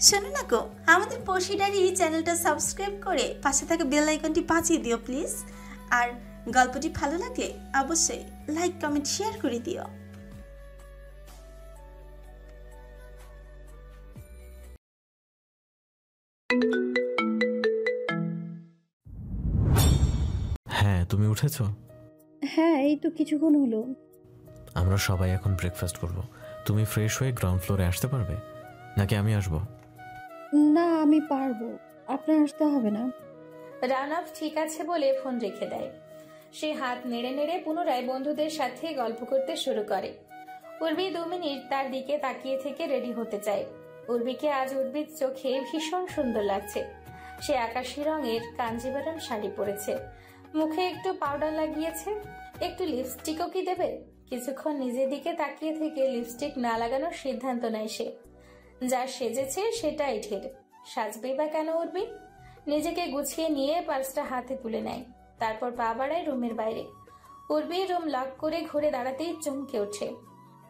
শোনো না গো, আমাদের পশি ডায়েরি চ্যানেলটা সাবস্ক্রাইব করে পাশে থাকা বেল আইকনটি বাজিয়ে দিও প্লিজ। আর গল্পটি ভালো লাগলে অবশ্যই লাইক কমেন্ট শেয়ার করে দিও। হ্যাঁ, তুমি উঠেছো? হ্যাঁ, এই তো কিছুক্ষণ হলো। আমরা সবাই এখন ব্রেকফাস্ট করব। তুমি ফ্রেশ হয়ে গ্রাউন্ড ফ্লোরে আসতে পারবে নাকি আমি আসবো? না, আমি পারবো, আপনার আসতে হবে না। রানাফ ঠিক আছে বলে ফোন রেখে দেয়। সে হাত নেড়ে নেড়ে পুনরায় বন্ধুদের সাথে গল্প করতে শুরু করে। উর্বি 2 মিনিট তার দিকে তাকিয়ে থেকে রেডি হতে চায়। উর্বিকে আজ উর্বির চোখে ভীষণ সুন্দর লাগছে। সে আকাশি রঙের কাঞ্জিভারাম শাড়ি পরেছে, মুখে একটু পাউডার লাগিয়েছে, একটু লিপস্টিকও কি দেবে? কিছুক্ষণ নিজের দিকে তাকিয়ে থেকে লিপস্টিক না লাগানোর সিদ্ধান্ত নেয় সে। যা সেজেছে সেটাই ঢের, সাজবেই বা কেন উর্বি? নিজেকে গুছিয়ে নিয়ে পার্সটা হাতে তুলে নেয়, তারপর পা বাড়ায় রুমের বাইরে। উর্বি রুম লক করে ঘুরে দাঁড়াতেই চমকে ওঠে।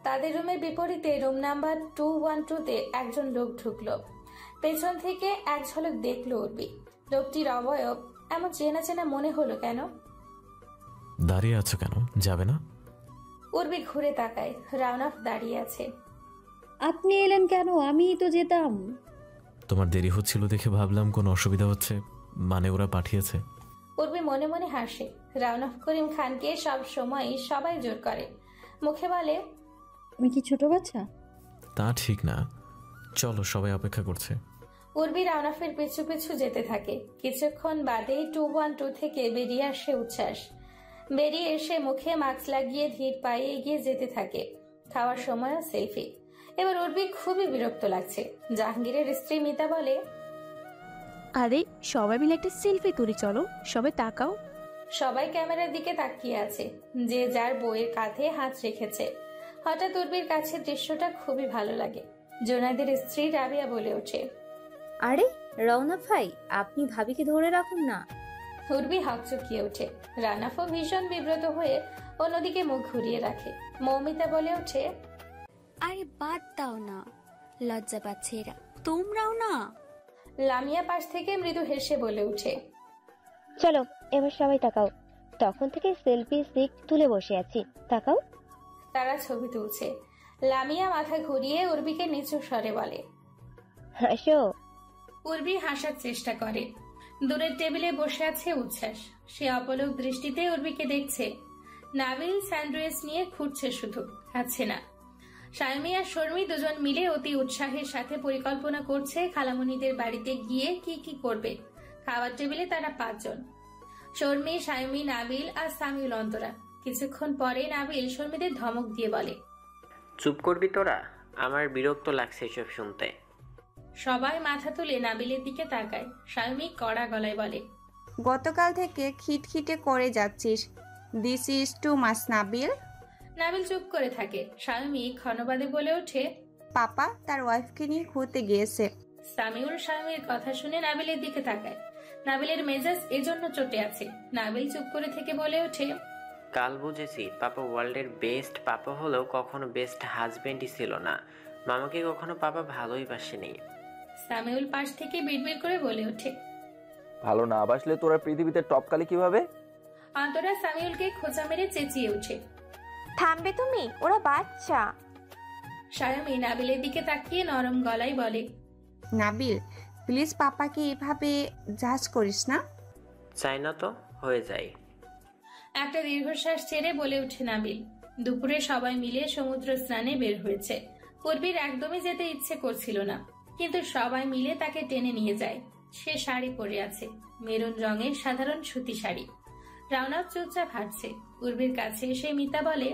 তাদের রুমের বিপরীতে রুম নাম্বার 212-তে একজন লোক ঢুকলো। পেছন থেকে এক ঝলক দেখলো উর্বি। লোকটির অবয়ব এমন চেনা চেনা মনে হলো কেন? দাঁড়িয়ে আছো কেন, যাবে না? উর্বি ঘুরে তাকায়, রানাফ দাঁড়িয়ে আছে। আপনি এলেন কেন? আমিই তো যেতাম। তোমার দেরি হচ্ছিল দেখে ভাবলাম কোনো অসুবিধা হচ্ছে, মানে ওরা পাঠিয়েছে। উর্বি মনে মনে হাসে। রানাফ করিম খানকে সব সময় সবাই জোর করে, মুখে বলে, আমি কি ছোট বাচ্চা? তা ঠিক না, চলো সবাই অপেক্ষা করছে। উর্বি রানাফের পিছু পিছু যেতে থাকে। কিছুক্ষণ বাদেই 212 থেকে বেরিয়ে আসে উচ্ছ্বাস। বেরিয়ে এসে মুখে মাস্ক লাগিয়ে ধীর পায়ে এগিয়ে যেতে থাকে। খাওয়ার সময়ও সেলফি। এবার উর্বি খুবই বিরক্ত লাগছে। জাহাঙ্গীরের স্ত্রী মিতা বলে, আরে সবাই মিলে একটা সেলফি তুলি, চলো সবাই তাকাও। সবাই ক্যামেরার দিকে তাকিয়ে আছে, যে যার বইয়ের কাঁধে হাত রেখেছে। হঠাৎ উর্বির কাছে দৃশ্যটা খুবই ভালো লাগে। জোনাইদের স্ত্রী রাবিয়া বলে ওঠে, আরে রওনা ভাই, আপনি ভাবিকে ধরে রাখুন না। উর্বি হকচকিয়ে ওঠে। রানাফও ভীষণ বিব্রত হয়ে অন্যদিকে মুখ ঘুরিয়ে রাখে। মৌমিতা বলে ওঠে, আরে বাদ দাও না, লজ্জা পাচ্ছে এরা, তোমরাও না। লামিয়া পাশ থেকে মৃদু হেসে বলে উঠে, চলো এবার সবাই তাকাও, তখন থেকে সেলফি স্টিক তুলে বসে আছি, তাকাও। তারা ছবি তুলছে। লামিয়া মাথা ঘুরিয়ে উর্বিকে নিচু স্বরে বলে, হাসো। উর্বি হাসার চেষ্টা করে। দূরের টেবিলে বসে আছে উচ্ছ্বাস। সে অপলক দৃষ্টিতে উর্বিকে দেখছে। নাবিল স্যান্ডউইচ নিয়ে খুঁড়ছে, শুধু খাচ্ছে না। শায়মি আর শর্মি দুজন মিলে অতি উৎসাহের সাথে পরিকল্পনা করছে খালামণিদের বাড়িতে গিয়ে কি কি করবে। খাওয়ার টেবিলে তারা 5 জন, শর্মি, শায়মি, নাবিল আর সামিউল অন্তরা। কিছুক্ষণ পরে নাবিল শর্মিদের ধমক দিয়ে বলে, চুপ করবি তোরা, আমার বিরক্ত লাগছে এসব শুনতে। সবাই মাথা তুলে নাবিলের দিকে তাকায়। শায়মি কড়া গলায় বলে, গতকাল থেকে খিটখিটে করে যাচ্ছিস, this is too much Nabil. Nabil চুপ করে থাকে। শায়মি ক্ষণবাদে বলে ওঠে, পাপা তার ওয়াইফকে নিয়ে ঘুরতে গিয়েছে। সামিউল শায়মির কথা শুনে নাবিলের দিকে তাকায়। নাবিলের মেজাজ এজন্য চটে আছে। নাবিল চুপ করে থেকে বলে ওঠে, কাল বুঝেছি পাপা ওয়ার্ল্ডের বেস্ট পাপা হলেও কখনো বেস্ট হাজবেন্ডই ছিল না। মামাকে কখনো পাপা ভালোই বাসেনি। সামিউল পাশ থেকে বিড়বিড় করে বলে ওঠে, ভালো না বাসলে তোরা পৃথিবীতে টপকালি কিভাবে? অন্তরা সামিউলকে খোঁচা মেরে চেঁচিয়ে ওঠে, থামবে তুমি, ওরা বাচ্চা। শায়মি নাবিলের দিকে তাকিয়ে নরম গলায় বলে, নাবিল প্লিজ পাপাকে এভাবে জাজ করিস না। চাই না তো হয়ে যায়। একটা দীর্ঘশ্বাস ছেড়ে বলে ওঠে নাবিল। দুপুরে সবাই মিলে সমুদ্র স্নানে বের হয়েছে। উর্বির একদমই যেতে ইচ্ছে করছিল না, কিন্তু সবাই মিলে তাকে টেনে নিয়ে যায়। সে শাড়ি পরে আছে, মেরুন রঙের সাধারণ সুতি শাড়ি। রাউনাফ চুপচাপ হাঁটছে। উর্বির কাছে এসে মিতা বলে,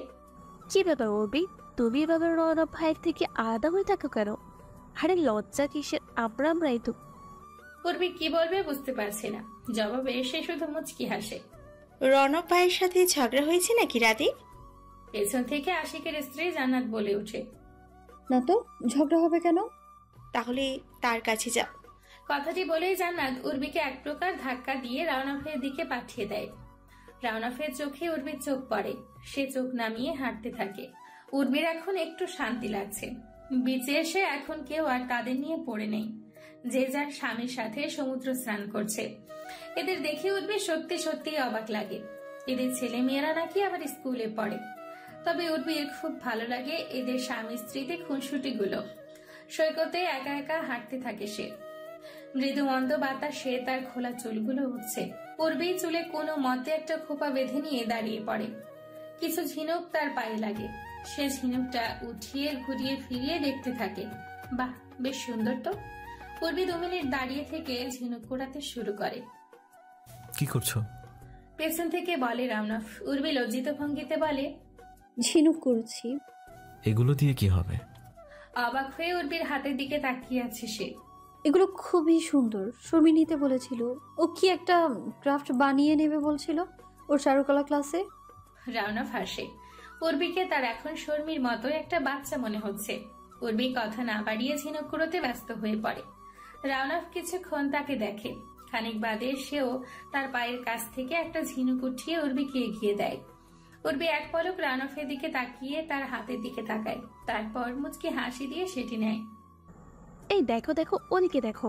কি ব্যাপার উর্বি, তুমি এভাবে রওনক ভাইয়ের থেকে আলাদা হয়ে থাকো কেন? আরে লজ্জা কিসের, আমরাই তো। উর্বি কি বলবে বুঝতে পারছে না। জবাবে সে শুধু মুচকি হাসে। রনক ভাইয়ের সাথে ঝগড়া হয়েছে নাকি রাতে? পেছন থেকে আশিকের স্ত্রী জান্নাত বলে ওঠে, না তো, ঝগড়া হবে কেন? তাহলে তার কাছে যাও। কথাটি বলেই জান্নাত উর্বিকে এক প্রকার ধাক্কা দিয়ে রাউনাফের দিকে পাঠিয়ে দেয়। রাউনাফের চোখে উর্বির চোখ পড়ে। সে চোখ নামিয়ে হাঁটতে থাকে। উর্বির এখন একটু শান্তি লাগছে। বিচে এসে এখন কেউ আর তাদের নিয়ে পড়ে নেই, যে যার স্বামীর সাথে সমুদ্র স্নান করছে। এদের দেখে উঠবে সত্যি সত্যি অবাক লাগে। এদের ছেলে মেয়েরা নাকি আবার স্কুলে পড়ে। তবে উর্বির খুব ভালো লাগে এদের স্বামী স্ত্রীতে খুনসুটি গুলো। সৈকতে একা একা হাঁটতে থাকে সে। মৃদু মন্দ বাতাসে তার খোলা চুলগুলো উঠছে। উর্বি চুলে কোনো মতে একটা খোপা বেঁধে নিয়ে দাঁড়িয়ে পড়ে। কিছু ঝিনুক তার পায়ে লাগে। সে ঝিনুকটা উঠিয়ে ঘুরিয়ে ফিরিয়ে দেখতে থাকে। বাহ, বেশ সুন্দর তো। উর্বি 2 মিনিট দাঁড়িয়ে থেকে ঝিনুক কুড়াতে শুরু করে। কি করছো? পেছন থেকে বলে রামনাফ। উর্বি লজ্জিত ভঙ্গিতে বলে, ঝিনুক করছি। এগুলো দিয়ে কি হবে? অবাক হয়ে উর্বির হাতের দিকে তাকিয়ে আছে সে। এগুলো খুবই সুন্দর, শর্মি নিতে বলেছিল। ও কি একটা ক্রাফট বানিয়ে নেবে বলছিল ওর চারুকলা ক্লাসে। রামনাফ হাসে। উর্বিকে তার এখন শর্মির মতো একটা বাচ্চা মনে হচ্ছে। উর্বি কথা না বাড়িয়ে ঝিনুক কুড়োতে ব্যস্ত হয়ে পড়ে। রামনাফ কিছুক্ষণ তাকে দেখে। খানিক বাদে সেও তার পায়ের কাছ থেকে একটা ঝিনুক উঠিয়ে উর্বিকে এগিয়ে দেয়। উর্বি এক পলক রানফের দিকে তাকিয়ে তার হাতের দিকে তাকায়। তারপর মুচকি হাসি দিয়ে সেটি নেয়। এই দেখো দেখো, ওদিকে দেখো।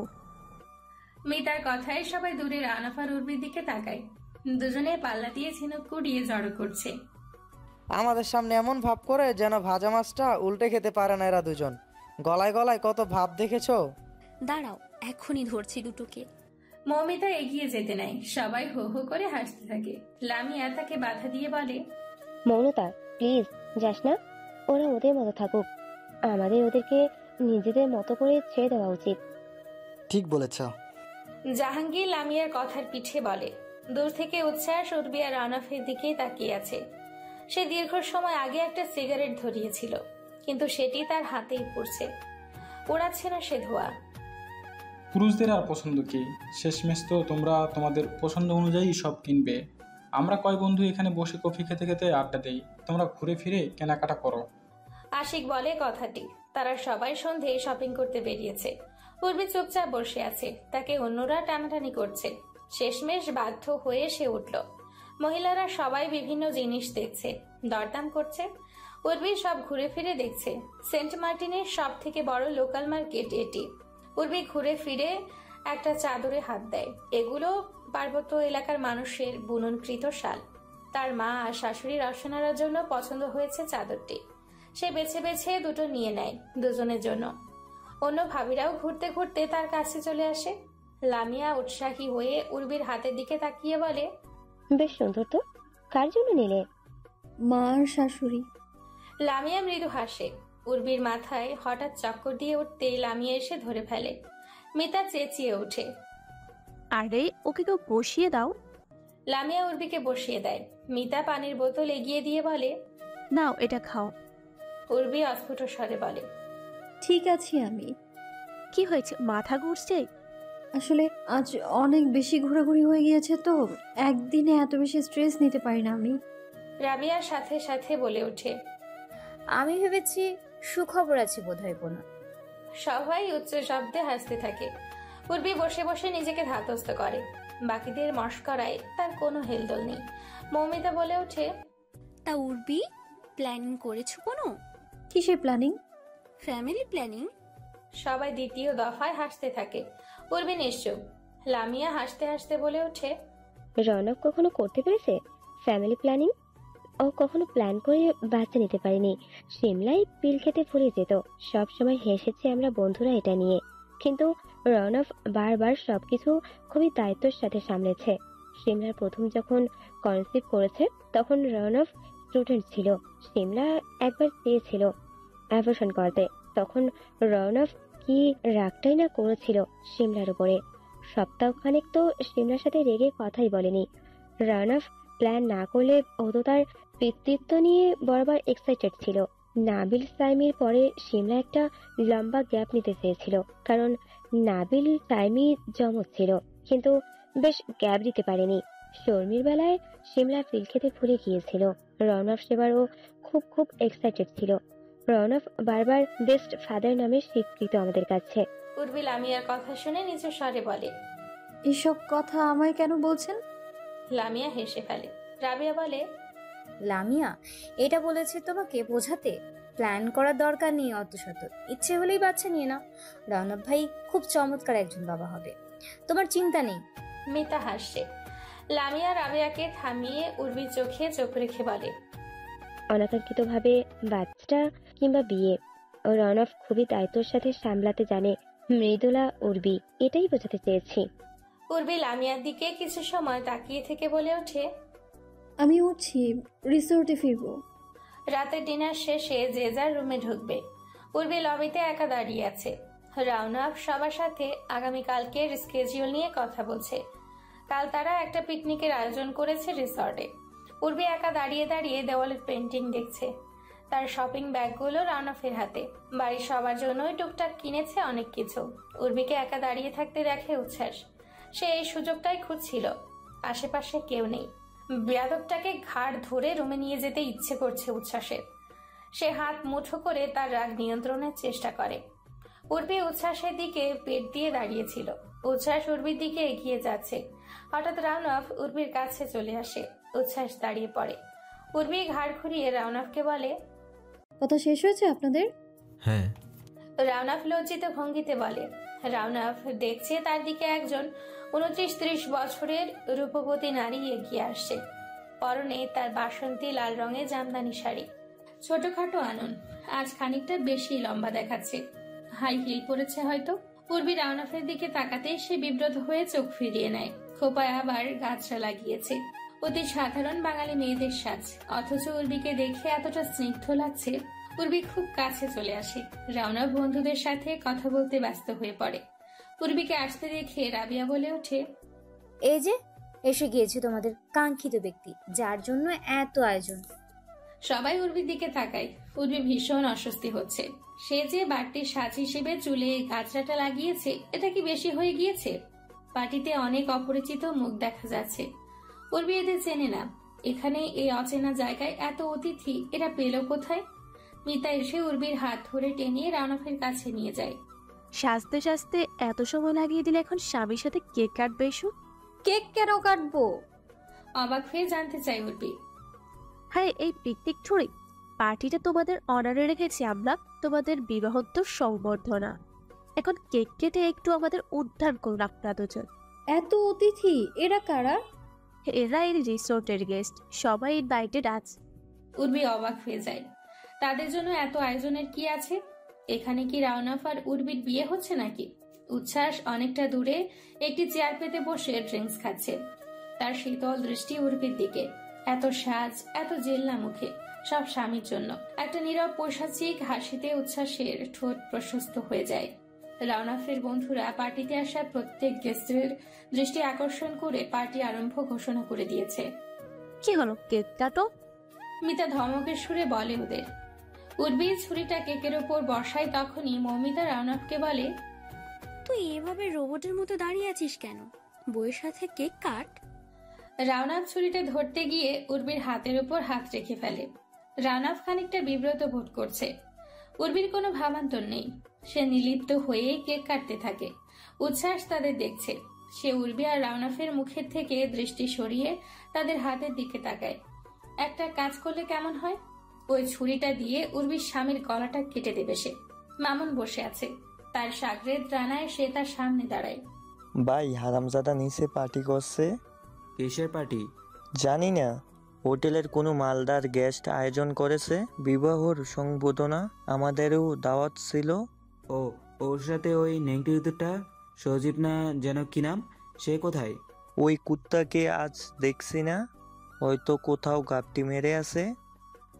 মিতার কথায় সবাই দূরে রানফ আর উর্বির দিকে তাকায়। দুজনে পাল্লা দিয়ে ঝিনুক কুড়িয়ে জড়ো করছে। আমাদের সামনে এমন ভাব করে যেন ভাজা মাছটা উল্টে খেতে পারে না এরা দুজন। গলায় গলায় কত ভাব দেখেছো। দাঁড়াও, এখনই ধরছি দুটোকে। মৌমিতা এগিয়ে যেতে নেয়। সবাই হো হো করে হাসতে থাকে। লামিয়া তাকে বাধা দিয়ে বলে, মৌনতা প্লিজ যাস না, ওরা ওদের মতো থাকুক, আমাদের ওদেরকে নিজেদের মতো করে ছেড়ে দেওয়া উচিত। ঠিক বলেছ। জাহাঙ্গীর লামিয়ার কথার পিঠে বলে। দূর থেকে উচ্ছ্বাস উর্বি আর রানাফের দিকেই তাকিয়ে আছে। সে দীর্ঘ সময় আগে একটা সিগারেট ধরিয়েছিল, কিন্তু সেটি তার হাতেই পড়ছে। ওড়াচ্ছে না সে ধোয়া। পুরুষদের আর পছন্দ কি? শেষমেশ তো তোমরা তোমাদের পছন্দ অনুযায়ী সব কিনবে। আমরা কয় বন্ধু এখানে বসে কফি খেতে খেতে আড্ডা দেই, তোমরা ঘুরে ফিরে কেনাকাটা করো। আশিক বলে কথাটি। তারা সবাই সন্ধে শপিং করতে বেরিয়েছে। উর্বি চুপচাপ বসে আছে। তাকে অন্যরা টানাটানি করছে। শেষমেশ বাধ্য হয়ে সে উঠল। মহিলারা সবাই বিভিন্ন জিনিস দেখছে, দরদাম করছে। উর্বি সব ঘুরে ফিরে দেখছে। সেন্ট মার্টিনের সব থেকে বড় লোকাল মার্কেট এটি। উর্বি ঘুরে ফিরে একটা চাদরে হাত দেয়। এগুলো পার্বত্য এলাকার মানুষের বুননকৃত শাল। তার মা আর শাশুড়ি রসনার জন্য পছন্দ হয়েছে চাদরটি। সে বেছে বেছে দুটো নিয়ে নেয় দুজনের জন্য। অন্য ভাবিরাও ঘুরতে ঘুরতে তার কাছে চলে আসে। লামিয়া উৎসাহী হয়ে উর্বির হাতের দিকে তাকিয়ে বলে, বেশ সুন্দর তো, কার জন্য নিলে? মা আর শাশুড়ি। লামিয়া মৃদু হাসে। উর্বির মাথায় হঠাৎ চক্কর দিয়ে উঠতে লামিয়া এসে ধরে ফেলে। মিতা চেঁচিয়ে ওঠে, আরে ওকে কেউ বসিয়ে দাও। লামিয়া উর্বিকে বসিয়ে দেয়। মিতা পানির বোতল এগিয়ে দিয়ে বলে, নাও এটা খাও। উর্বি অস্ফুট স্বরে বলে, ঠিক আছি আমি। কি হয়েছে, মাথা ঘুরছে? আসলে আজ অনেক বেশি ঘোরাঘুরি হয়ে গিয়েছে তো, একদিনে এত বেশি স্ট্রেস নিতে পারি না আমি। রাবিয়ার সাথে সাথে বলে ওঠে, আমি ভেবেছি সুখবর আছে বোধহয় কোনো। সবাই উচ্চ শব্দে হাসতে থাকে। উর্বি বসে বসে নিজেকে ধাতস্থ করে। বাকিদের মস্করায় তার কোনো হেলদোল নেই। মৌমিতা বলে ওঠে, তা উর্বি, প্ল্যানিং করেছো কোনো? কিসের প্ল্যানিং? Family planning. সবাই দ্বিতীয় দফায় হাসতে থাকে। উর্বি নিশ্চুপ। লামিয়া হাসতে হাসতে বলে ওঠে, রৌনক কখনো করতে পেরেছে ফ্যামিলি প্ল্যানিং? ও কখনো প্ল্যান করে বাচ্চা নিতে পারিনি। সিমলায় পিল খেতে ভুলে যেত। সব সময় হেসেছি আমরা বন্ধুরা এটা নিয়ে, কিন্তু রৌনক বারবার সবকিছু খুবই দায়িত্বের সাথে সামলেছে। সিমলার প্রথম যখন কনসিভ করেছে তখন রৌনক স্টুডেন্ট ছিল। সিমলা একবার চেয়েছিল অ্যাবর্শন করতে, তখন রৌনক কি রাগটাই না করেছিল সিমলার উপরে। সপ্তাহখানেক তো সিমলার সাথে রেগে কথাই বলেনি। রৌনক প্ল্যান না করলে ও তো তার পিতৃত্ব নিয়ে বরাবর এক্সাইটেড ছিল। নাবিল সাইমির পরে সিমলা একটা লম্বা গ্যাপ নিতে চেয়েছিল, কারণ নাবিল সাইমি জমজ ছিল, কিন্তু বেশ গ্যাপ দিতে পারেনি। শর্মির বেলায় সিমলা পিল খেতে ভুলে গিয়েছিল। রৌনক সেবারও খুব খুব এক্সাইটেড ছিল। রৌনক বারবার বেস্ট ফাদার নামে স্বীকৃত আমাদের কাছে। উর্বি লামিয়ার কথা শুনে নিচু স্বরে বলে, এসব কথা আমায় কেন বলছেন? লামিয়া হেসে ফেলে। রাবিয়া বলে, লামিয়া এটা বলেছে তোমাকে বোঝাতে? প্ল্যান করার দরকার নেই অত শত। ইচ্ছে হলেই বাচ্চা নিয়ে নাও। রওনক ভাই খুব চমৎকার একজন বাবা হবে, তোমার চিন্তা নেই। মিতা হাসছে। লামিয়া রাবেয়াকে থামিয়ে উর্বির চোখে চোখ রেখে বলে, অনাকাঙ্ক্ষিতভাবে বাচ্চা কিংবা বিয়ে ও রনফ খুবই দায়িত্বের সাথে সামলাতে জানে। মৃদুলা উর্বি, এটাই বোঝাতে চেয়েছি। উর্বি লামিয়ার দিকে কিছু সময় তাকিয়ে থেকে বলে ওঠে, আমি উঠছি, রিসোর্টে ফিরবো। রাতের ডিনার শেষে যে যার রুমে ঢুকবে। উর্বি লবিতে একা দাঁড়িয়ে আছে। রাউনাফ সবার সাথে আগামীকালকের স্কেজিউল নিয়ে কথা বলছে। কাল তারা একটা পিকনিকের আয়োজন করেছে রিসর্টে। উর্বি একা দাঁড়িয়ে দাঁড়িয়ে দেওয়ালের পেন্টিং দেখছে। তার শপিং ব্যাগগুলো রাউনাফের হাতে। বাড়ির সবার জন্যই টুকটাক কিনেছে অনেক কিছু। উর্বিকে একা দাঁড়িয়ে থাকতে দেখে উচ্ছ্বাস। সে এই সুযোগটাই খুঁজছিল। আশেপাশে কেউ নেই। বেয়াদবটাকে ঘাড় ধরে রুমে নিয়ে যেতে ইচ্ছে করছে উচ্ছ্বাসের। সে হাত মুঠো করে তার রাগ নিয়ন্ত্রণের চেষ্টা করে। উর্বি উচ্ছ্বাসের দিকে পেট দিয়ে দাঁড়িয়েছিল। উচ্ছ্বাস উর্বির দিকে এগিয়ে যাচ্ছে। হঠাৎ রাউনাফ উর্বির কাছে চলে আসে। উচ্ছ্বাস দাঁড়িয়ে পড়ে। উর্বি ঘাড় ঘুরিয়ে রাউনাফকে বলে, কথা শেষ হয়েছে আপনাদের? হ্যাঁ। রাউনাফ লজ্জিত ভঙ্গিতে বলে। রাউনাফ দেখছে তার দিকে একজন 29-30 বছরের রূপবতী নারী এগিয়ে আসছে। পরনে তার বাসন্তী লাল রঙের জামদানি শাড়ি। ছোটখাটো আনন, আজ খানিকটা বেশি লম্বা দেখাচ্ছে। হাই হিল পরেছে হয়তো। পূর্বী রাউনাফের দিকে তাকাতে সে বিব্রত হয়ে চোখ ফিরিয়ে নেয়। খোপায় আবার গাছরা লাগিয়েছে। অতি সাধারণ বাঙালি মেয়েদের সাজ, অথচ উর্বিকে দেখে এতটা স্নিগ্ধ লাগছে। উর্বি খুব কাছে চলে আসে। রাউনাফ বন্ধুদের সাথে কথা বলতে ব্যস্ত হয়ে পড়ে। উর্বিকে আসতে দেখে রাবিয়া বলে ওঠে, এই যে এসে গিয়েছে তোমাদের কাঙ্ক্ষিত ব্যক্তি, যার জন্য এত আয়োজন। সবাই উর্বির দিকে তাকায়। উর্বি ভীষণ অস্বস্তি হচ্ছে। সে যে বাড়তির সাজ হিসেবে চুলে গাছরাটা লাগিয়েছে, এটা কি বেশি হয়ে গিয়েছে? পার্টিতে অনেক অপরিচিত মুখ দেখা যাচ্ছে। উর্বি এদের চেনে না। এখানে এই অচেনা জায়গায় এত অতিথি এরা পেল কোথায়? মিতা এসে উর্বির হাত ধরে টেনে রাউনাফের কাছে নিয়ে যায়। সাজতে সাজতে এত সময় লাগিয়ে দিলে এখন স্বামীর সাথে কেক কাটবে এসো। কেক কেন কাটবো? অবাক হয়ে জানতে চাই উর্বি। হ্যাঁ, এই পিকনিক ছুরি পার্টিটা তোমাদের অনারে রেখেছি আমরা, তোমাদের বিবাহোত্তর সংবর্ধনা। এখন কেক কেটে একটু আমাদের উদ্ধার করুন আপনারা দুজন। এত অতিথি, এরা কারা? এরা এই রিসোর্টের গেস্ট, সবাই ইনভাইটেড আছে। উর্বি অবাক হয়ে যায়। তাদের জন্য এত আয়োজনের কি আছে? এখানে কি রাউনাফ আর উর্বির বিয়ে হচ্ছে নাকি? উচ্ছ্বাস অনেকটা দূরে একটি চেয়ার পেতে বসে ড্রিঙ্কস খাচ্ছে। তার শীতল দৃষ্টি উর্বির দিকে। এত সাজ, এত জেল্লা মুখে, সব স্বামীর জন্য। একটা নীরব পৈশাচিক হাসিতে উচ্ছ্বাসের ঠোঁট প্রশস্ত হয়ে যায়। রাউনাফের বন্ধুরা পার্টিতে আসা প্রত্যেক গেস্টের দৃষ্টি আকর্ষণ করে পার্টি আরম্ভ ঘোষণা করে দিয়েছে। কি হলো, কেক কাটো। মিতা ধমকের সুরে বলে ওদের। উর্বির ছুরিটা কেকের ওপর বসায় তখনই মৌমিতা রাউনাফকে বলে, তুই এভাবে রোবটের মতো দাঁড়িয়ে আছিস কেন? বইয়ের সাথে কেক কাট। রাউনাফ ছুরিটা ধরতে গিয়ে উর্বির হাতের উপর হাত রেখে ফেলে। রাউনাফ খানিকটা বিব্রত বোধ করছে। উর্বির কোনো ভাবান্তর নেই। সে নিলিপ্ত হয়ে কেক কাটতে থাকে। উচ্ছ্বাস তাদের দেখছে। সে উর্বি আর রাউনাফের মুখের থেকে দৃষ্টি সরিয়ে তাদের হাতের দিকে তাকায়। একটা কাজ করলে কেমন হয়? ওই ছুরিটা দিয়ে উর্বির স্বামীর গলাটা কেটে দেবে সে। মামুন বসে আছে। তার সাগরেদ রানায় সে তার সামনে দাঁড়ায়। ভাই, হারামজাদা নিচে পার্টি করছে। কিসের পার্টি? জানি না, হোটেলের কোনো মালদার গেস্ট আয়োজন করেছে বিবাহর সংবর্ধনা, আমাদেরও দাওয়াত ছিল। ও, ওর সাথে ওই নেংটিটা সজীব না যেন কি নাম, সে কোথায়? ওই কুত্তাকে আজ দেখছি না, হয়তো কোথাও গাপটি মেরে আছে।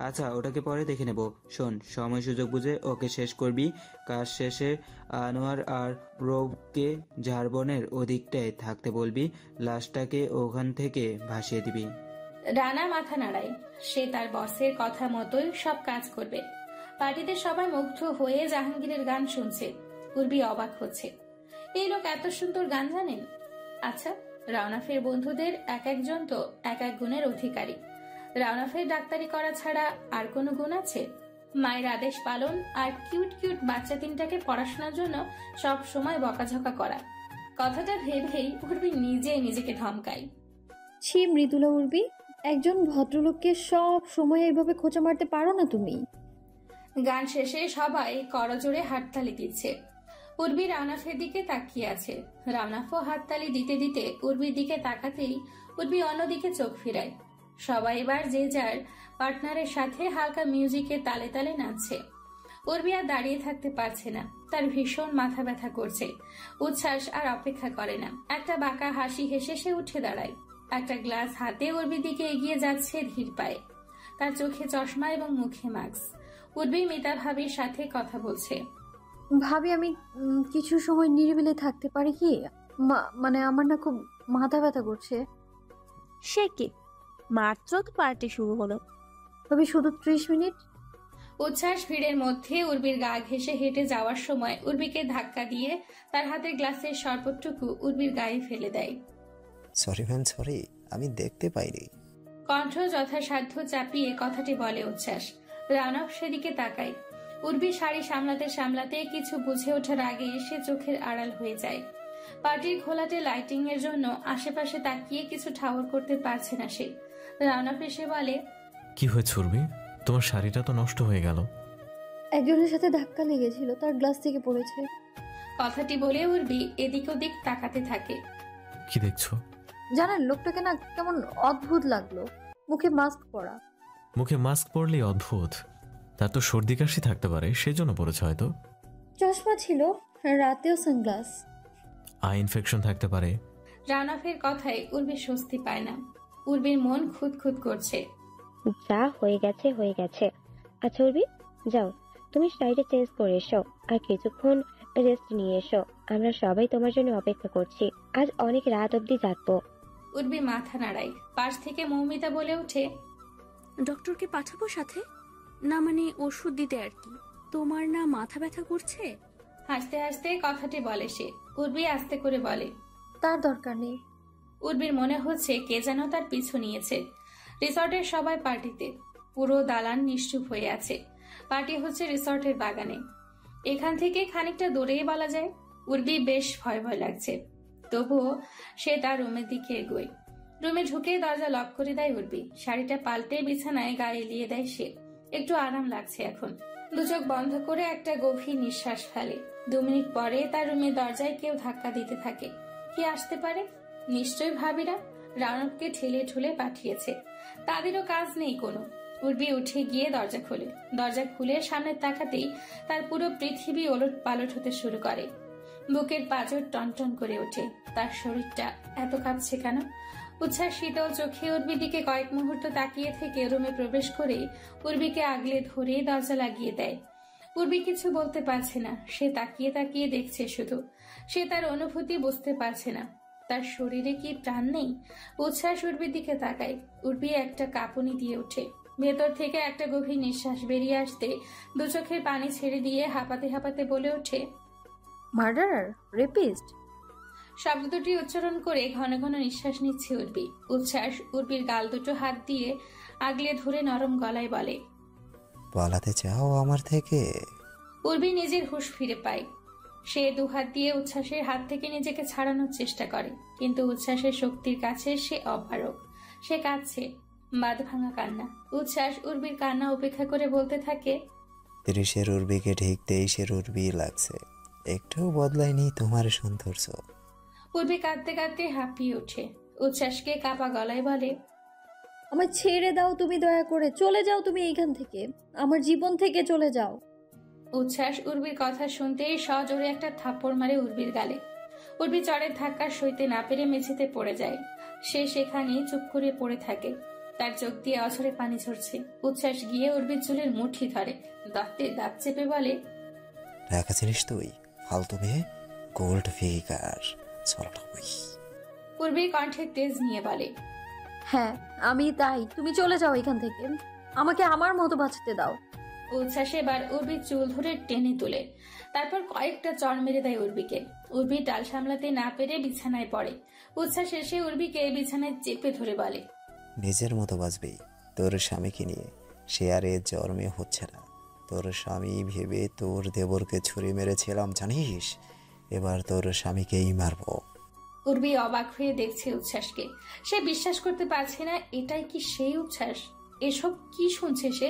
আচ্ছা, ওটাকে পরে দেখে নেব। শোন, সময় সুযোগ বুঝে ওকে শেষ করবি। কাজ শেষে আনোয়ার আর রৌবকে ঝাড়বনের ওদিকটায় থাকতে বলবি। লাশটাকে ওখান থেকে ভাসিয়ে দিবি। রানা মাথা নাড়ায়। সে তার বসের কথা মতোই সব কাজ করবে। পার্টিতে সবাই মুগ্ধ হয়ে জাহাঙ্গীরের গান শুনছে। উর্বি অবাক হচ্ছে। এই লোক এত সুন্দর গান জানেন। আচ্ছা, রাউনাফের বন্ধুদের এক একজন তো এক এক গুণের অধিকারী। রাউনাফের ডাক্তারি করা ছাড়া আর কোনো গুণ আছে? মায়ের আদেশ পালন আর কিউট কিউট বাচ্চা তিনটাকে পড়াশোনার জন্য সব সময় বকাঝকা করা। কথাটা ভেবেই উর্বি নিজেকে ধমকায়। ছি মৃদুলা উর্বি, একজন ভদ্রলোককে সব সময় এইভাবে খোঁচা মারতে পারো না তুমি? গান শেষে সবাই করজোড়ে হাততালি দিচ্ছে। উর্বি রাওনাফের দিকে তাকিয়ে আছে। রাওনাফও হাততালি দিতে দিতে উর্বির দিকে তাকাতেই উর্বি অন্যদিকে চোখ ফিরায়। সবাই এবার যে যার পার্টনারের সাথে হালকা মিউজিকের তালে তালে নাচছে। উর্বি আর দাঁড়িয়ে থাকতে পারছে না, তার ভীষণ মাথা ব্যথা করছে। উচ্ছ্বাস আর অপেক্ষা করে না, একটা বাঁকা হাসি হেসে সে উঠে দাঁড়ায়। একটা গ্লাস হাতে উর্বির দিকে এগিয়ে যাচ্ছে ধীর পায়ে, তার চোখে চশমা এবং মুখে মাস্ক। উর্বি মিতা ভাবির সাথে কথা বলছে। ভাবি আমি কিছু সময় নিরিবিলি থাকতে পারি কি? মানে আমার না খুব মাথা ব্যথা করছে। সে কি, মাত্র তো পার্টি শুরু হলো। ভাবি শুধু 30 মিনিট। উচ্ছ্বাস ভিড়ের মধ্যে উর্বির গা ঘেঁষে হেঁটে যাওয়ার সময় উর্বিকে ধাক্কা দিয়ে তার হাতের গ্লাসের শরবতটুকু উর্বির গায়ে ফেলে দেয়। সরি ম্যাম, সরি, আমি দেখতে পাইনি। কণ্ঠ যথাসাধ্য চাপিয়ে কথাটি বলে উচ্ছ্বাস। রানব সেদিকে তাকায়। উর্বি শাড়ি সামলাতে সামলাতে কিছু বুঝে ওঠার আগে সে চোখের আড়াল হয়ে যায়। পার্টির ঘোলাটে লাইটিং এর জন্য আশেপাশে তাকিয়ে কিছু ঠাউর করতে পারছে না সে। রানব এসে বলে, কি হয়েছে উর্বি? তোমার শাড়িটা তো নষ্ট হয়ে গেল। একজনের সাথে ধাক্কা লেগেছিল, তার গ্লাস থেকে পড়েছে। কথাটি বলে উর্বি এদিক ওদিক তাকাতে থাকে। কি দেখছো? জানেন, লোকটাকে না কেমন অদ্ভুত লাগলো। মুখে মাস্ক পরা। মুখে মাস্ক পরলেই অদ্ভুত? তার তো সর্দি কাশি থাকতে পারে, সেজন্য পড়েছে হয়তো। চশমা ছিল, রাতেও সানগ্লাস। আই ইনফেকশন থাকতে পারে। রানাফের কথায় উর্বি স্বস্তি পায় না। উর্বির মন খুঁতখুত করছে। যা হয়ে গেছে হয়ে গেছে। আচ্ছা উর্বি, যাও তুমি শাড়িটা চেঞ্জ করে এসো আর কিছুক্ষণ রেস্ট নিয়ে এসো। আমরা সবাই তোমার জন্য অপেক্ষা করছি। আজ অনেক রাত অবধি জাগবো। উর্বি মাথা নাড়ায়। পাশ থেকে মৌমিতা বলে ওঠে, ডক্টরকে পাঠাবো সাথে? না মানে ওষুধ দিতে আর কি। তোমার না মাথা ব্যথা করছে? হাসতে হাসতে কথাটি বলে সে। উর্বি আস্তে করে বলে, তার দরকার নেই। উর্বির মনে হচ্ছে কে যেন তার পিছু নিয়েছে। রিসর্টের সবাই পার্টিতে। পুরো দালান নিশ্চুপ হয়ে আছে। পার্টি হচ্ছে রিসর্টের বাগানে। এখান থেকে খানিকটা দূরেই বলা যায়। উর্বি বেশ ভয় ভয় লাগছে, তবুও সে তার রুমের দিকে এগোয়। রুমে ঢুকে দরজা লক করে দেয় উর্বি। শাড়িটা পাল্টে বিছানায় গায়ে এলিয়ে দেয় সে। একটু আরাম লাগছে এখন। দু চোখ বন্ধ করে একটা গভীর নিঃশ্বাস ফেলে। 2 মিনিট পরে তার রুমের দরজায় কেউ ধাক্কা দিতে থাকে। কি আসতে পারে? নিশ্চয়ই ভাবিরা রানবকে ঠেলে ঠুলে পাঠিয়েছে। তাদেরও কাজ নেই কোনো। উর্বি উঠে গিয়ে দরজা খোলে। দরজা খুলে সামনে তাকাতেই তার পুরো পৃথিবী ওলট পালট হতে শুরু করে। বুকের পাঁজর টনটন করে ওঠে। তার শরীরটা এত কাঁপছে কেন? উচ্ছ্বাস শীতল চোখে উর্বির দিকে কয়েক মুহূর্ত তাকিয়ে থেকে রুমে প্রবেশ করে উর্বিকে আগলে ধরে দরজা লাগিয়ে দেয়। উর্বি কিছু বলতে পারছে না। সে তাকিয়ে তাকিয়ে দেখছে শুধু। সে তার অনুভূতি বুঝতে পারছে না। তার শরীরে কি প্রাণ নেই? উচ্ছ্বাস উর্বির দিকে তাকায়। উর্বি একটা কাঁপুনি দিয়ে ওঠে। ভেতর থেকে একটা গভীর নিঃশ্বাস বেরিয়ে আসতে 2 চোখের পানি ছেড়ে দিয়ে হাঁপাতে হাঁপাতে বলে ওঠে, মার্ডারার, রেপিস্ট। শব্দ দুটি উচ্চারণ করে ঘন ঘন নিঃশ্বাস নিচ্ছে উর্বি। উচ্ছ্বাস উর্বির গাল দুটো হাত দিয়ে আগলে ধরে নরম গলায় বলে, পালাতে চাও আমার থেকে? উর্বি নিজের হুঁশ ফিরে পায়। সে 2 হাত দিয়ে উচ্ছ্বাসের হাত থেকে নিজেকে ছাড়ানোর চেষ্টা করে, কিন্তু উচ্ছ্বাসের শক্তির কাছে সে অপারগ। সে কাঁদছে, বাঁধ ভাঙা কান্না। উচ্ছ্বাস উর্বির কান্না উপেক্ষা করে বলতে থাকে, 30-এর উর্বিকে ঠিক 23-এর উর্বি লাগছে। একটু বদলায়নি তোমার সৌন্দর্য। উর্বি কাঁদতে কাঁদতে হাঁপিয়ে ওঠে। উচ্ছ্বাসকে কাপা গলায় বলে, আমায় ছেড়ে দাও তুমি, দয়া করে চলে যাও তুমি এইখান থেকে, আমার জীবন থেকে চলে যাও। উচ্ছ্বাস উর্বির কথা শুনতেই সজোরে একটা থাপ্পড় মারে উর্বির গালে। উর্বি চড়ের ধাক্কা সইতে না পেরে মেঝেতে পড়ে যায়। সে সেখানেই চুপ করে পড়ে থাকে। তার চোখ দিয়ে অঝরে পানি ঝরছে। উচ্ছ্বাস গিয়ে উর্বির চুলের মুঠি ধরে, দাঁতে দাঁত চেপে বলে, রাখা ছিলিস তুই ফালতু মেয়ে, গোল্ড ফিগার। উর্বির কণ্ঠে তেজ নিয়ে বলে, হ্যাঁ আমি তাই, তুমি চলে যাও এখান থেকে, আমাকে আমার মতো বাঁচতে দাও। উচ্ছ্বাস এবার উর্বির চুল ধরে টেনে তোলে। তারপর কয়েকটা চড় মেরে দেয় উর্বিকে। উর্বি টাল সামলাতে না পেরে বিছানায় পড়ে। উচ্ছ্বাস এসে উর্বিকে বিছানায় চেপে ধরে বলে, নিজের মতো বাঁচবি তোর স্বামীকে নিয়ে। সে আর এ জন্মে হচ্ছে না। তোর স্বামী ভেবে তোর দেবরকে ছুরি মেরেছিলাম জানিস? এবার তোর স্বামীকেই মারবো। উর্বি অবাক হয়ে দেখছে উচ্ছ্বাসকে। সে বিশ্বাস করতে পারছে না এটাই কি সেই উচ্ছ্বাস। এসব কি শুনছে সে?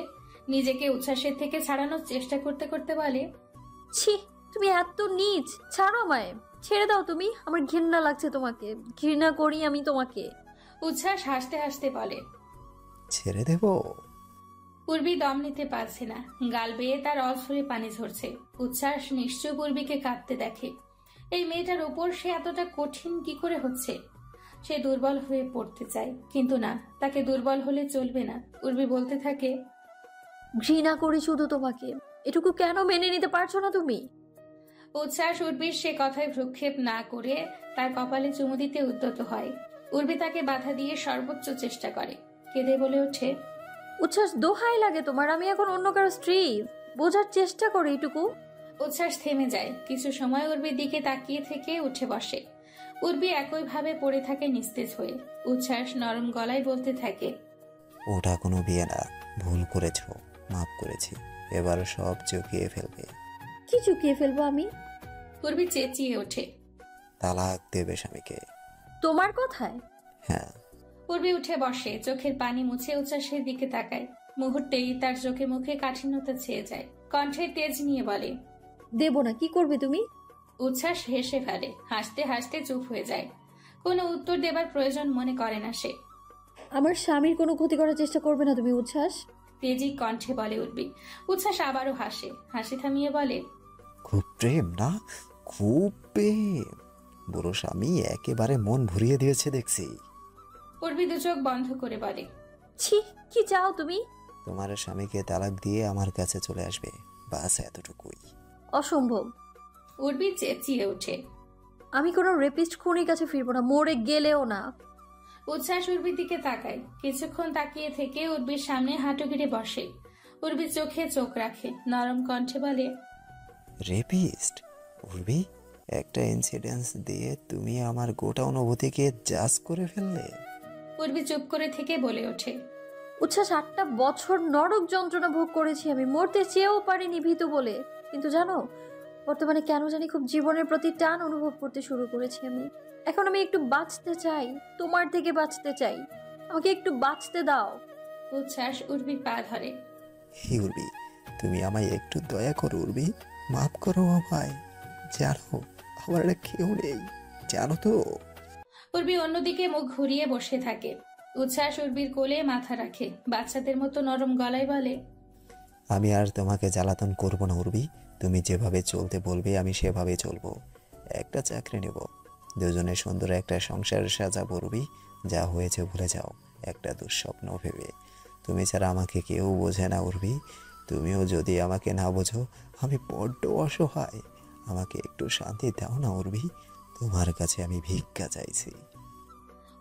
নিজেকে উচ্ছ্বাসের থেকে ছাড়ানোর চেষ্টা করতে করতে বলে, ছি, তুমি এত নীচ, ছাড়ো আমায়, ছেড়ে দাও তুমি, আমার ঘৃণা লাগছে তোমাকে, ঘৃণা করি আমি তোমাকে। উচ্ছ্বাস হাসতে হাসতে বলে, ছেড়ে দেব? পূর্বী দম নিতে পারছে না, গাল বেয়ে তার অঝরে পানি ঝরছে। উচ্ছ্বাস নিশ্চয় পূর্বীকে কাঁদতে দেখে। এই মেয়েটার ওপর সে এতটা কঠিন কি করে হচ্ছে? সে দুর্বল হয়ে পড়তে চায়, কিন্তু না, তাকে দুর্বল হলে চলবে না। পূর্বী বলতে থাকে, ঘৃণা করি শুধু তোমাকে, এটুকু কেন মেনে নিতে পারছো না তুমি? উচ্ছ্বাস উর্বির সে কথায় ভ্রুক্ষেপ না করে তার কপালে চুমু দিতে উদ্যত হয়। উর্বি তাকে বাধা দিয়ে সর্বোচ্চ চেষ্টা করে, কেঁদে বলে ওঠে, উচ্ছ্বাস, দোহাই লাগে তোমার, আমি এখন অন্য কারো স্ত্রী, বোঝার চেষ্টা করে এইটুকু। উচ্ছ্বাস থেমে যায়, কিছু সময় উর্বির দিকে তাকিয়ে থেকে উঠে বসে। উর্বি একইভাবে পড়ে থাকে নিস্তেজ হয়ে। উচ্ছ্বাস নরম গলায় বলতে থাকে, ওটা কোনো বিয়ে না, ভুল করেছো, মাফ করেছি, এবার সব চুকিয়ে ফেলবে। কি চুকিয়ে ফেলবো আমি? উর্বি চেঁচিয়ে ওঠে, তালাক দেবে স্বামীকে। তোমার কথায়? হ্যাঁ। উর্বি উঠে বসে, চোখের পানি মুছে উচ্ছ্বাসের দিকে তাকায়। মুহূর্তেই তার চোখে মুখে কাঠিন্যতা ছেয়ে যায়, কণ্ঠে তেজ নিয়ে বলে, দেব না। কি করবে তুমি? উচ্ছ্বাস হেসে ফেলে, হাসতে হাসতে চুপ হয়ে যায়। কোনো উত্তর দেবার প্রয়োজন মনে করে না সে। আমার স্বামীর কোনো ক্ষতি করার চেষ্টা করবে না তুমি, উচ্ছ্বাস। তেজি কণ্ঠে বলে উর্বি। উচ্ছ্বাস আবারও হাসে, হাসি থামিয়ে বলে, খুব প্রেম না? খুব প্রেম। বুড়ো স্বামী একেবারে মন ভরিয়ে দিয়েছে দেখছি। উর্বি দু চোখ বন্ধ করে বলে, ছি, কি চাও তুমি? তোমার স্বামীকে তালাক দিয়ে আমার কাছে চলে আসবে, বাস এতটুকুই। অসম্ভব। উর্বি চেঁচিয়ে ওঠে, আমি কোনো রেপিস্ট খুনির কাছে ফিরবো না, মরে গেলেও না। উচ্ছ্বাস উর্বির দিকে তাকায়, কিছুক্ষণ তাকিয়ে থেকে উর্বির সামনে হাঁটু গেড়ে বসে। উর্বি চোখে চোখ রাখে, নরম কণ্ঠে বলে, রেপিস্ট? উর্বি, একটা ইনসিডেন্স দিয়ে তুমি আমার গোটা অনুভূতিকে জাজ করে ফেললে। উর্বি চুপ করে থেকে বলে ওঠে, উচ্ছ্বাস, 8টা বছর নরক যন্ত্রণা ভোগ করেছি আমি, মরতে চেয়েও পারিনি ভীতু বলে। কিন্তু জানো, বর্তমানে কেন জানি খুব জীবনের প্রতি টান অনুভব করতে শুরু করেছি আমি। এখন আমি একটু বাঁচতে চাই, তোমার থেকে বাঁচতে চাই, আমাকে একটু বাঁচতে দাও। উচ্ছ্বাস উর্বির পা ধরে, হে উর্বি, তুমি আমায় একটু দয়া করো উর্বি, মাফ করো আমায়। জানো আমার একটা কেউ নেই, জানো তো। উর্বি অন্যদিকে মুখ ঘুরিয়ে বসে থাকে। উচ্ছ্বাস উর্বির কোলে মাথা রাখে, বাচ্চাদের মতো নরম গলায় বলে, আমি আর তোমাকে জ্বালাতন করবো না উর্বি, তুমি যেভাবে চলতে বলবে আমি সেভাবে চলবো। একটা চাকরি নেব, দুজনে সুন্দর একটা সংসার সাজাবো উর্বি। যা হয়েছে ভুলে যাও, একটা দুঃস্বপ্ন ভেবে। তুমি ছাড়া আমাকে কেউ বোঝে না উর্বি, তুমিও যদি আমাকে না বোঝো, আমি বড্ড অসহায়। আমাকে একটু শান্তি দাও না উর্বি, তোমার কাছে আমি ভিক্ষা চাইছি।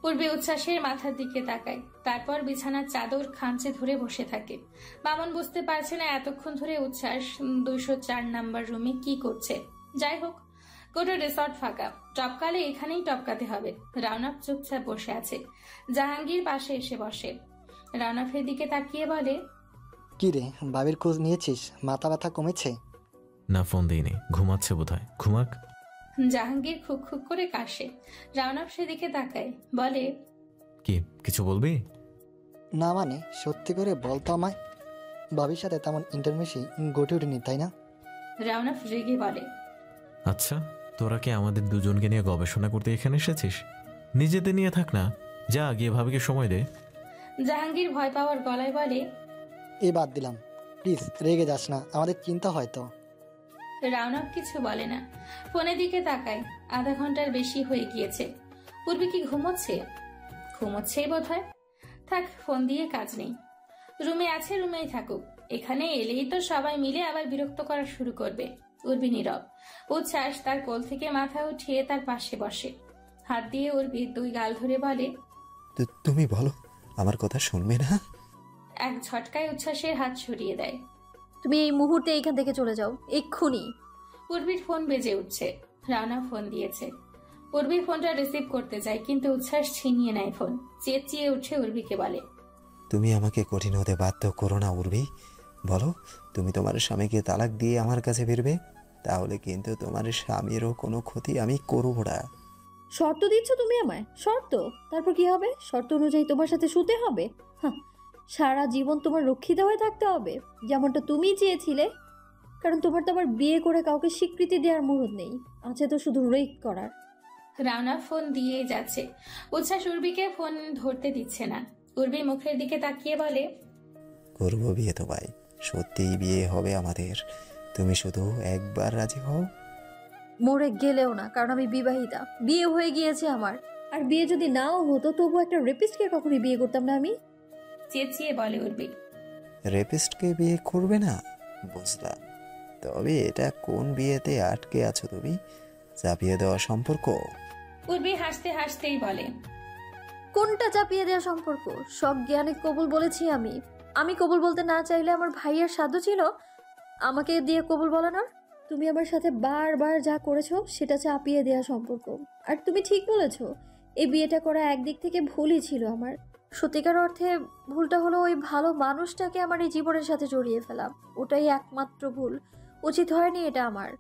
উর্বি উচ্ছ্বাসের মাথার দিকে তাকায়, তারপর বিছানার চাদর খামচে ধরে বসে থাকে। মামুন বুঝতে পারছে না এতক্ষণ ধরে উচ্ছ্বাস 204 নাম্বার রুমে কি করছে। যাই হোক, গোটা রিসর্ট ফাঁকা, টপকালে এখানেই টপকাতে হবে। রাউনাফ চুপচাপ বসে আছে, জাহাঙ্গীর পাশে এসে বসে। রাউনাফের দিকে তাকিয়ে বলে, কি রে, বাবির খোঁজ নিয়েছিস? মাথা ব্যথা কমেছে? না, ফোন দিইনি, ঘুমাচ্ছে বোধহয়, ঘুমাক। জাহাঙ্গীর খুক খুক করে কাশে। রাউনাফ সেদিকে তাকায়, বলে, কি কিছু বলবি? না মানে, সত্যি করে বলতো আমায়, বাবির সাথে তেমন ইন্টারমেশি গড়ে ওঠেনি তাই না? রাউনাফ রেগে বলে, আচ্ছা, তোরা কি আমাদের দুজনকে নিয়ে গবেষণা করতে এখানে এসেছিস? নিজেদের নিয়ে থাক না, যা গিয়ে ভাবিকে সময় দে। জাহাঙ্গীর ভয় পাওয়ার গলায় বলে, এই বাদ দিলাম, প্লিজ রেগে যাস না, আমাদের চিন্তা হয়তো। রাউনাফ কিছু বলে না, ফোনের দিকে তাকায়। আধা ঘন্টার বেশি হয়ে গিয়েছে। পূর্বে কি ঘুমোচ্ছেই বোধ হয়। থাক, ফোন দিয়ে কাজ নেই। রুমে আছে, রুমেই থাকুক। এখানে এলেই তো সবাই মিলে আবার বিরক্ত করা শুরু করবে। উর্বি নীরব। উচ্ছ্বাস তার কোল থেকে মাথা উঠিয়ে তার পাশে বসে, হাত দিয়ে উর্বির 2 গাল ধরে বলে, তুমি বলো, আমার কথা শুনবে না? এক ঝটকায় উচ্ছ্বাসের হাত সরিয়ে দেয়। তুমি এই মুহূর্তে এইখান থেকে চলে যাও, এক্ষুনি। উর্বির ফোন বেজে উঠছে, রানা ফোন দিয়েছে। উর্বি ফোনটা রিসিভ করতে যায়, কিন্তু উচ্ছ্বাস ছিনিয়ে নেয় ফোন। চেঁচিয়ে উঠে উর্বিকে বলে, তুমি আমাকে কঠিন হতে বাধ্য করো না উর্বি। বলো, তুমি তোমার স্বামীকে তালাক দিয়ে আমার কাছে ফিরবে, তাহলে কিন্তু তোমার স্বামীরও কোনো ক্ষতি আমি করবো না। শর্ত দিচ্ছ তুমি আমায়? শর্ত? তারপর কি হবে? শর্ত অনুযায়ী তোমার সাথে শুতে হবে? হ্যাঁ, সারা জীবন তোমার রক্ষিতা হয়ে থাকতে হবে, যেমনটা তুমি চেয়েছিলে? কারণ তোমার তো আবার বিয়ে করে কাউকে স্বীকৃতি দেওয়ার মুহূর্ত নেই, আছে তো শুধু রেক করার। রানা ফোন দিয়েই যাচ্ছে। উচ্ছ্বাস উর্বিকে ফোন ধরতে দিচ্ছে না। উর্বি মুখের দিকে তাকিয়ে বলে, করবো বিয়ে তো ভাই, সত্যিই বিয়ে হবে আমাদের। তুমি শুধু একবার রাজি হও। মরে গেলেও না, কারণ আমি বিবাহিতা, বিয়ে হয়ে গিয়েছে আমার। আর বিয়ে যদি নাও হতো তবু একটা রেপিস্টকে কখনোই বিয়ে করতাম না আমি। চেঁচিয়ে বলে উর্বি। রেপিস্টকে বিয়ে করবে না? বুঝলাম, তবে এটা কোন বিয়েতে আটকে আছো তুমি? চাপিয়ে দেওয়া সম্পর্ক? উর্বি হাসতে হাসতেই বলে, কোনটা চাপিয়ে দেওয়া সম্পর্ক? সব জ্ঞানে কবুল বলেছি আমি। আমি কবুল বলতে না চাইলে আমার ভাইয়ের সাধ্য ছিল আমাকে দিয়ে কবুল বলানোর? তুমি আমার সাথে বারবার যা করেছো সেটা চাপিয়ে দেওয়া সম্পর্ক। আর তুমি ঠিক বলেছো, এই বিয়েটা করা একদিক থেকে ভুলই ছিল আমার। সত্যিকার অর্থে ভুলটা হলো ওই ভালো মানুষটাকে আমার এই জীবনের সাথে জড়িয়ে ফেলা। ওটাই একমাত্র ভুল, উচিত হয়নি এটা আমার।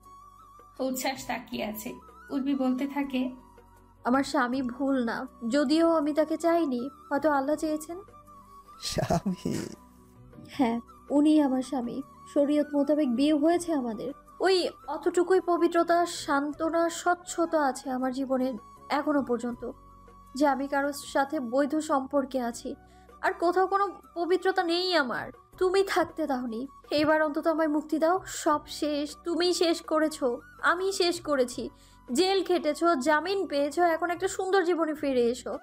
উচ্ছ্বাস তাকিয়ে আছে। উর্বি বলতে থাকে, আমার স্বামী ভুল না, যদিও আমি তাকে চাইনি, হয়তো আল্লাহ চেয়েছেন। স্বামী? হ্যাঁ, উনি আমার স্বামী। শরীয়ত মোতাবেক বিয়ে হয়েছে আমাদের। ওই অতটুকুই পবিত্রতা, সান্ত্বনা, স্বচ্ছতা আছে আমার জীবনে এখনো পর্যন্ত, যে আমি কারোর সাথে বৈধ সম্পর্কে আছি। আর কোথাও কোনো পবিত্রতা নেই আমার। তুমি থাকতে দাওনি, এবার অন্তত আমায় মুক্তি দাও। সব শেষ, তুমি শেষ করেছো, আমি শেষ করেছি। জেল খেটেছো, জামিন পেয়েছো, এখন একটা সুন্দর জীবনে ফিরে এসো।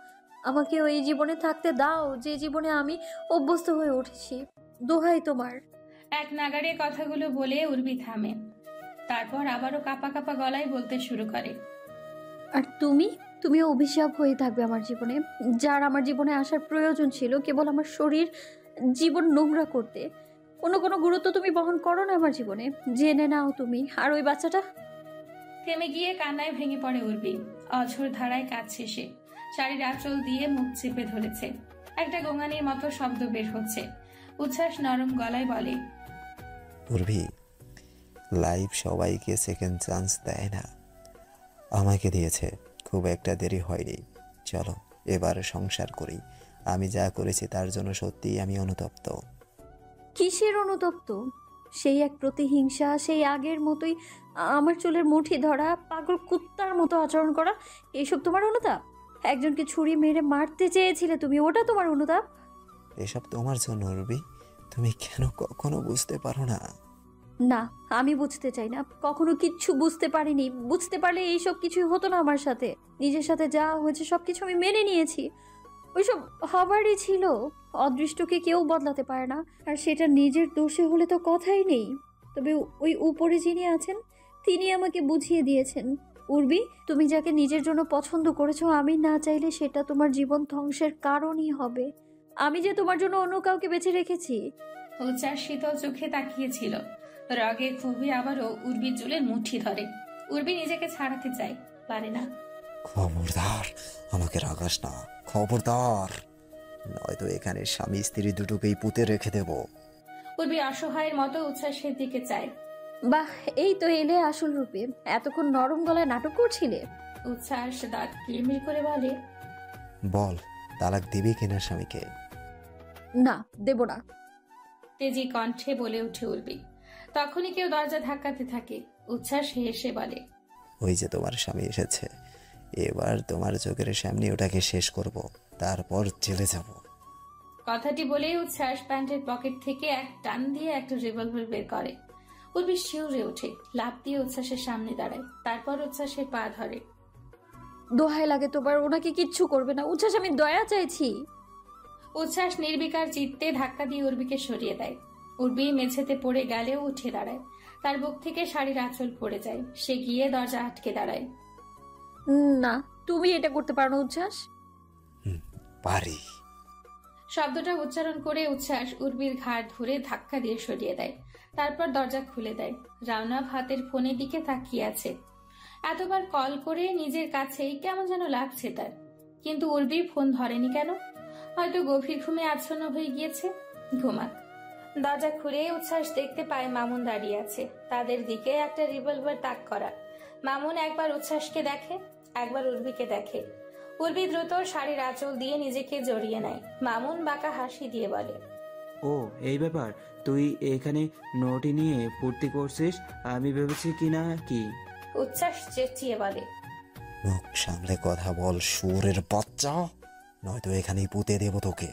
আমাকে ওই জীবনে থাকতে দাও যে জীবনে আমি অভ্যস্ত হয়ে উঠেছি। দোহাই তোমার। এক নাগাড়ে কথাগুলো বলে উর্বি থামে। তারপর আবারও কাঁপা কাঁপা গলায় বলতে শুরু করে, আর তুমি অভিশাপ হয়ে থাকবে আমার জীবনে। যার আমার জীবনে আসার প্রয়োজন ছিল কেবল আমার শরীর, জীবন নোংরা করতে। কোনো গুরুত্ব তুমি বহন করো না আমার জীবনে, জেনে নাও তুমি। আর ওই বাচ্চাটা। থেমে গিয়ে কান্নায় ভেঙে পড়ে উর্বি। অঝোর ধারায় কাঁদছে সে। শাড়ির আঁচল দিয়ে মুখ চেপে ধরেছে। একটা গোঙানির মতো শব্দ বের হচ্ছে। উচ্ছ্বাস নরম গলায় বলে, উর্বি, লাইফ সবাইকে সেকেন্ড চান্স দেয় না, আমাকে দিয়েছে। খুব একটা দেরি হয়নি, চলো এবার সংসার করি। আমি যা করেছি তার জন্য সত্যিই আমি অনুতপ্ত। কিসের অনুতপ্ত? সেই এক প্রতিহিংসা, সেই আগের মতোই আমার চুলের মুঠি ধরা, পাগল কুত্তার মতো আচরণ করা, এইসব তোমার অনুতাপ? একজনকে ছুরি মেরে মারতে চেয়েছিলে তুমি, ওটা তোমার অনুতাপ? এসব তোমার জন্য উর্বি, তুমি কেন কখনো বুঝতে পারো না? না, আমি বুঝতে চাই না, কখনো কিচ্ছু বুঝতে পারিনি। বুঝতে পারলে এইসব কিছুই হতো না আমার সাথে। নিজের সাথে যা হয়েছে সবকিছু আমি মেনে নিয়েছি। ওইসব হবারই ছিল। অদৃষ্টকে কেউ বদলাতে পারে না, আর সেটা নিজের দোষে হলে তো কথাই নেই। তবে ওই উপরে যিনি আছেন তিনি আমাকে বুঝিয়ে দিয়েছেন, উর্বি, তুমি যাকে নিজের জন্য পছন্দ করেছো, আমি না চাইলে সেটা তোমার জীবন ধ্বংসের কারণই হবে। আমি যে তোমার জন্য অন্য কাউকে বেছে রেখেছি। উচ্ছ্বাস শীতল চোখে তাকিয়েছিল। রাগে ক্ষোভে আবারও উর্বির চুলের মুঠি ধরে। উর্বি নিজেকে ছাড়াতে চায়, পারে না। খবরদার, আমাকে রাগাস না, খবরদার, নয়তো এখানে স্বামী স্ত্রী দুটোকেই পুঁতে রেখে দেব। উর্বি অসহায়ের মতো উচ্ছ্বাসের দিকে চায়। বাহ, এই তো এলে আসল রূপে। এতক্ষণ নরম গলায় নাটক করছিলে। উচ্ছ্বাস দাঁত কিরমির করে বলে, বল, তালাক দিবি কিনা স্বামীকে? না, দেব না। তেজি কণ্ঠে বলে উঠে উর্বি। তখনই কেউ দরজা ধাক্কাতে থাকে। উচ্ছ্বাস হেসে বলে, ওই যে তোমার স্বামী এসেছে, এবার তোমার চোখের সামনে ওটাকে শেষ করব, তারপর চলে যাব। কথাটি বলেই উচ্ছ্বাস প্যান্টের পকেট থেকে এক টান দিয়ে একটা রিভলভার বের করে। উর্বি শিউরে ওঠে, লাফ দিয়ে উচ্ছ্বাসের সামনে দাঁড়ায়। তারপর উচ্ছ্বাসের পা ধরে। দোহাই লাগে তোমার, ওনাকে কিচ্ছু করবে না। উচ্ছ্বাস, আমি দয়া চাইছি। উচ্ছ্বাস নির্বিকার চিত্তে ধাক্কা দিয়ে উর্বিকে সরিয়ে দেয়। উর্বি মেঝেতে পড়ে গেলেও উঠে দাঁড়ায়। তার বুক থেকে শাড়ির আঁচল পড়ে যায়। সে গিয়ে দরজা আটকে দাঁড়ায়। না, তুমি এটা করতে পারো না উচ্ছ্বাস। পারি। শব্দটা উচ্চারণ করে উচ্ছ্বাস উর্বির ঘাড় ধরে ধাক্কা দিয়ে সরিয়ে দেয়। তারপর দরজা খুলে দেয়। রাওনাভ হাতের ফোনের দিকে তাকিয়ে আছে। এতবার কল করে নিজের কাছেই কেমন যেন লাগছে তার। কিন্তু উর্বি ফোন ধরেনি কেন? হয়তো গভীর ঘুমে আচ্ছন্ন হয়ে গিয়েছে। ঘুমাক। দরজা খুলে উচ্ছ্বাস দেখতে পায় মামুন দাঁড়িয়ে আছে। তাদের দিকে একটা রিভলভার তাক করা। মামুন একবার উচ্ছ্বাসকে দেখে, একবার উর্বিকে দেখে। উর্বি দ্রুত শাড়ির আঁচল দিয়ে নিজেকে জড়িয়ে নেয়। মামুন বাঁকা হাসি দিয়ে বলে, ও এই ব্যাপার, তুই এখানে নোটি নিয়ে ফুর্তি করছিস, আমি ভেবেছি কি না কি? উচ্ছ্বাস চেঁচিয়ে বলে। মুখ সামলে কথা বল, শুয়োরের বাচ্চা, নয়তো এখানেই পুঁতে দেবো তোকে।